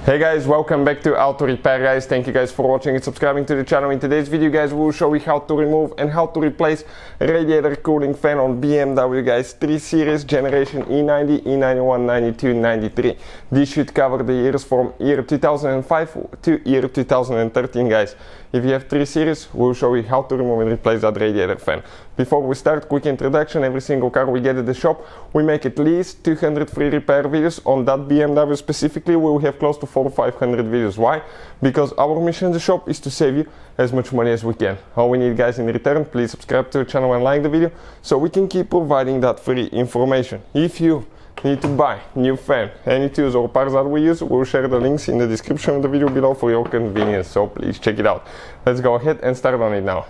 Hey guys, welcome back to Auto Repair guys. Thank you guys for watching and subscribing to the channel. In today's video guys, we will show you how to remove and how to replace radiator cooling fan on BMW guys 3 Series generation E90 E91 92 93. This should cover the years from year 2005 to year 2013 guys. If you have 3 Series, we'll show you how to remove and replace that radiator fan. Before we start, quick introduction. Every single car we get at the shop, we make at least 200 free repair videos. On that BMW specifically, we will have close to 400 to 500 videos. Why? Because our mission in the shop is to save you as much money as we can. All we need guys in return, please subscribe to the channel and like the video so we can keep providing that free information. If you need to buy new fan, any tools or parts that we use, we'll share the links in the description of the video below for your convenience, so please check it out. Let's go ahead and start on it now.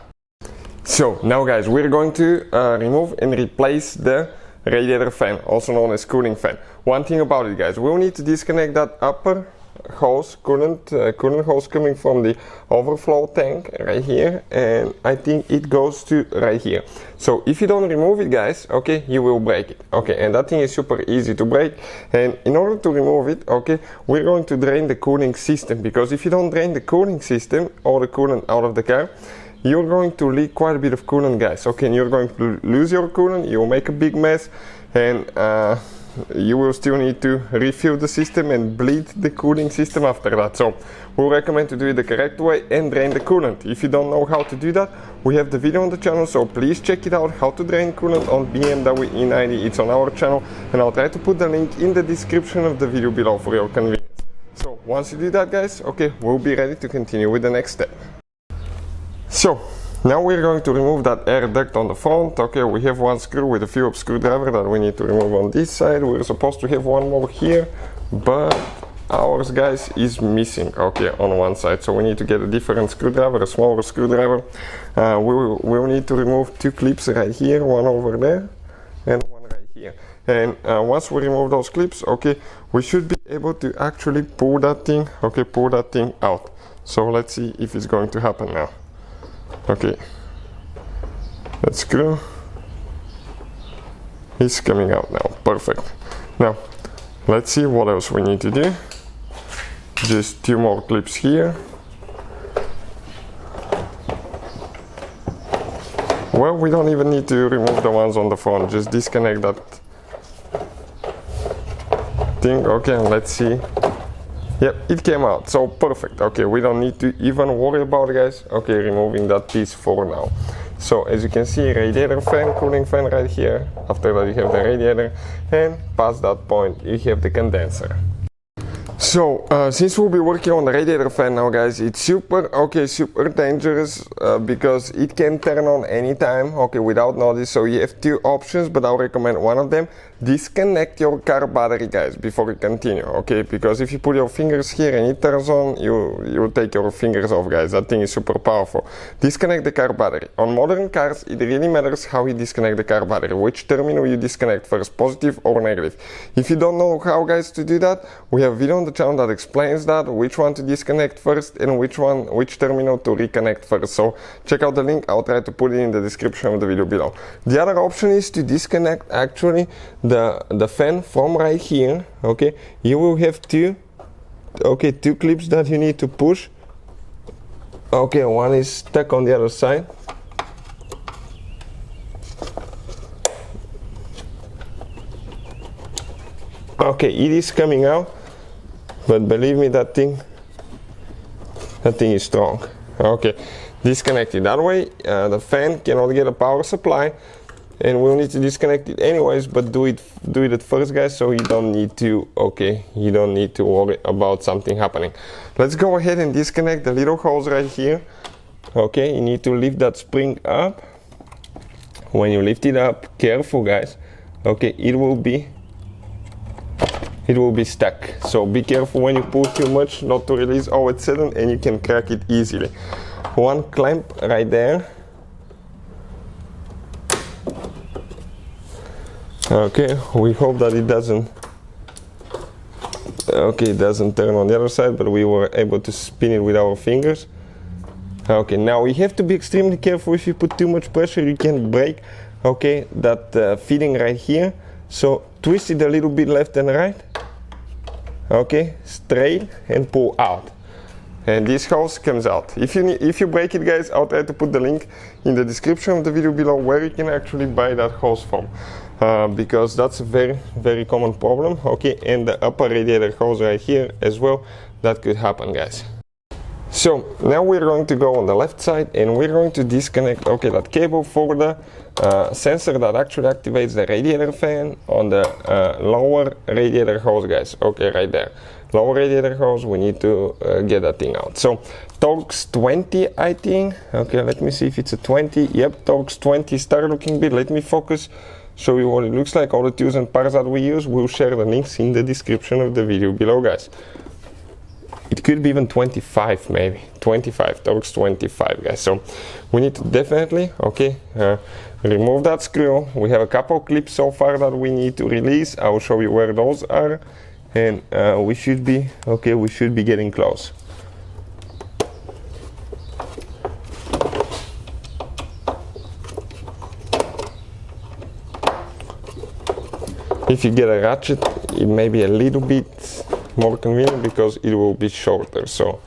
So now guys, we're going to remove and replace the radiator fan, also known as cooling fan. One thing about it guys, we'll need to disconnect that upper hose, coolant hose coming from the overflow tank right here, and I think it goes to right here. So if you don't remove it guys, okay, you will break it. Okay, and that thing is super easy to break, and in order to remove it, okay, we're going to drain the cooling system, because if you don't drain the cooling system or the coolant out of the car, you're going to leak quite a bit of coolant guys. Okay, and you're going to lose your coolant, you'll make a big mess, and you will still need to refill the system and bleed the cooling system after that. So we'll recommend to do it the correct way and drain the coolant. If you don't know how to do that, we have the video on the channel, so please check it out, how to drain coolant on BMW E90. It's on our channel, and I'll try to put the link in the description of the video below for your convenience. So once you do that guys, okay, we'll be ready to continue with the next step. So now we're going to remove that air duct on the front. Okay, we have one screw with a Phillips screwdriver that we need to remove on this side. We're supposed to have one more here, but ours guys is missing, okay, on one side, so we need to get a different screwdriver, a smaller screwdriver. We'll need to remove 2 clips right here, one over there and one right here. And once we remove those clips, okay, we should be able to actually pull that thing, okay, pull that thing out. So let's see if it's going to happen now. Okay, that screw is coming out now. Perfect. Now let's see what else we need to do. Just 2 more clips here. Well, we don't even need to remove the ones on the front, just disconnect that thing. Okay, and let's see. Yep, it came out, so perfect. Okay, we don't need to even worry about it guys. Okay, removing that piece for now. So as you can see, radiator fan, cooling fan right here. After that you have the radiator, and past that point you have the condenser. So since we'll be working on the radiator fan now guys, it's super dangerous because it can turn on anytime, okay, without notice. So you have 2 options, but I'll recommend one of them. Disconnect your car battery guys before you continue, okay, because if you put your fingers here and it turns on, you take your fingers off guys. That thing is super powerful. Disconnect the car battery. On modern cars it really matters how you disconnect the car battery, which terminal you disconnect first, positive or negative. If you don't know how guys to do that, we have a video on the channel that explains that, which one to disconnect first and which terminal to reconnect first. So check out the link, I'll try to put it in the description of the video below. The other option is to disconnect actually the fan from right here. Okay, you will have 2 clips that you need to push. Okay, one is stuck on the other side. Okay, it is coming out, but believe me, that thing is strong. Okay, disconnect it. That way the fan cannot get a power supply, and we'll need to disconnect it anyways, but do it at first guys, so you don't need to, okay, you don't need to worry about something happening. Let's go ahead and disconnect the little hose right here. Okay, you need to lift that spring up. When you lift it up, careful guys, okay, it will be stuck, so be careful when you pull too much not to release all at sudden, and you can crack it easily. One clamp right there. Okay, we hope that it doesn't turn on the other side, but we were able to spin it with our fingers. Okay, now we have to be extremely careful. If you put too much pressure, you can break, okay, that fitting right here. So twist it a little bit left and right. okay, straight and pull out. And this hose comes out. If you break it, guys, I'll try to put the link in the description of the video below where you can actually buy that hose from, because that's a very common problem. Okay, and the upper radiator hose right here as well, that could happen, guys. So now we're going to go on the left side and we're going to disconnect, okay, that cable for the sensor that actually activates the radiator fan on the lower radiator hose, guys. Okay, right there, lower radiator hose. We need to get that thing out. So Torx 20, I think. Okay, let me see if it's a 20. Yep, Torx 20 star looking bit. Let me focus, show you what it looks like. All the tools and parts that we use, we'll share the links in the description of the video below, guys. It could be even 25, maybe 25, Torx 25, guys. So we need to definitely, okay, remove that screw. We have a couple clips so far that we need to release. I will show you where those are, and we should be, okay, we should be getting close. If you get a ratchet, it may be a little bit more convenient because it will be shorter. So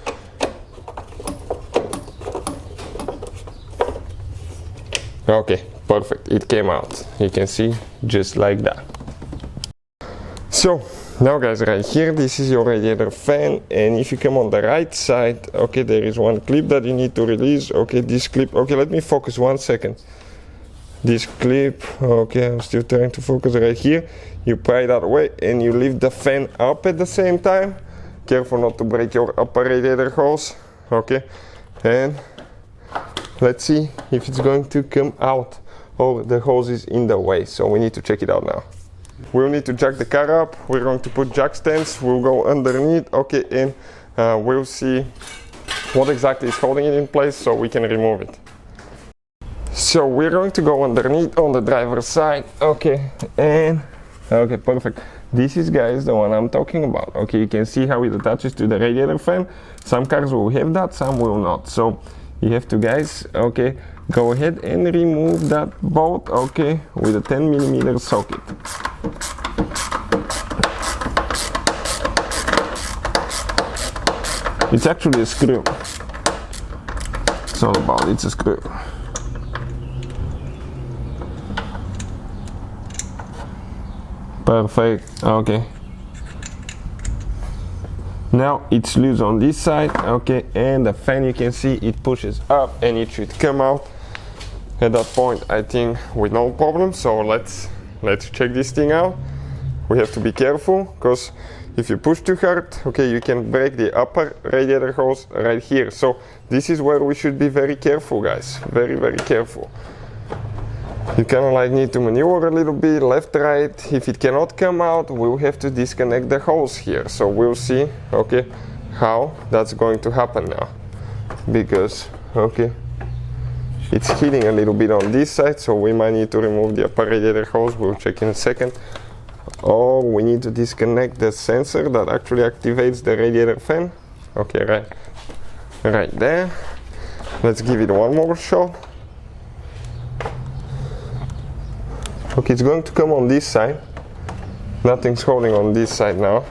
okay, perfect, it came out, you can see, just like that. So now, guys, right here, this is your radiator fan, and if you come on the right side, okay, there is one clip that you need to release. Okay, this clip, okay, let me focus 1 second. This clip, okay, I'm still trying to focus right here. You pry that way and you lift the fan up at the same time. Careful not to break your upper radiator hose. Okay, and let's see if it's going to come out or the hose is in the way. So we need to check it out now. We'll need to jack the car up. We're going to put jack stands. We'll go underneath, okay, and we'll see what exactly is holding it in place so we can remove it. So we're going to go underneath on the driver's side, okay, and okay, perfect. This is, guys, the one I'm talking about. Okay, you can see how it attaches to the radiator fan. Some cars will have that, some will not. So you have to, guys, okay, go ahead and remove that bolt, okay, with a 10mm socket. It's actually a screw. It's all about, it's a screw. Perfect, okay. Now it's loose on this side, okay, and the fan, you can see it pushes up and it should come out at that point, I think, with no problem. So let's check this thing out. We have to be careful, because if you push too hard, okay, you can break the upper radiator hose right here. So this is where we should be very careful, guys, very careful. You kind of like need to maneuver a little bit left, right. If it cannot come out, we'll have to disconnect the hose here. So we'll see, okay, how that's going to happen now, because, okay, it's hitting a little bit on this side, so we might need to remove the upper radiator hose. We'll check in a second. Or we need to disconnect the sensor that actually activates the radiator fan. Okay, right there. Let's give it one more shot. Okay, it's going to come on this side. Nothing's holding on this side now.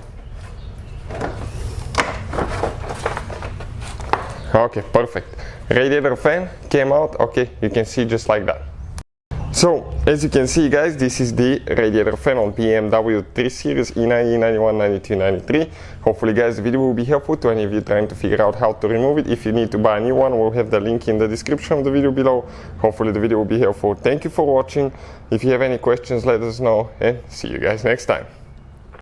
Okay, perfect. Radiator fan came out, okay, you can see just like that. So, as you can see, guys, this is the radiator fan on BMW 3 Series E90 E91 E92 E93. Hopefully, guys, the video will be helpful to any of you trying to figure out how to remove it. If you need to buy a new one, we'll have the link in the description of the video below. Hopefully the video will be helpful. Thank you for watching. If you have any questions, let us know, and see you guys next time.